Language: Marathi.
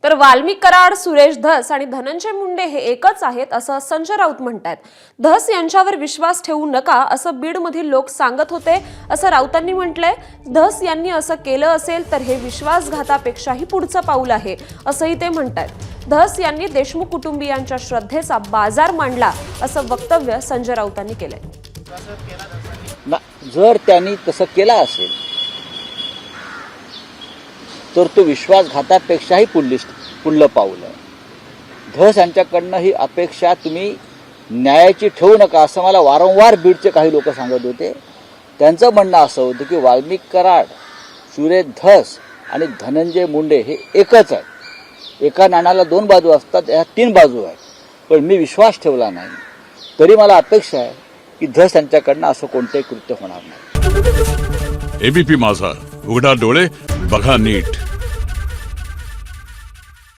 तर वाल्मिक कराड, सुरेश धस आणि धनंजय मुंडे हे एकच आहेत असं संजय राऊत म्हणतात। धस यांच्यावर विश्वास ठेवू नका असं बीडमधील लोक सांगत होते असं राऊतांनी म्हटलंय। धस यांनी असं केलं असेल तर हे विश्वासघातापेक्षाही पुढचं पाऊल आहे असंही ते म्हणतात। धस यांनी देशमुख कुटुंबियांच्या श्रद्धेचा बाजार मांडला असं वक्तव्य संजय राऊतांनी केलंय। जर त्यांनी तसं केलं असेल तर तो विश्वासघातापेक्षाही पुढलं पाऊल आहे। धस यांच्याकडनं ही अपेक्षा तुम्ही न्यायाची ठेवू नका असं मला वारंवार बीडचे काही लोक सांगत होते। त्यांचं म्हणणं असं होतं की वाल्मिक कराड, सुरेश धस आणि धनंजय मुंडे हे एकच आहेत। एका नाण्याला दोन बाजू असतात, ह्या तीन बाजू आहेत। पण मी विश्वास ठेवला नाही तरी मला अपेक्षा आहे की धस यांच्याकडनं असं कोणतंही कृत्य होणार नाही। एबीपी माझा, उघडा डोळे बघा नीट।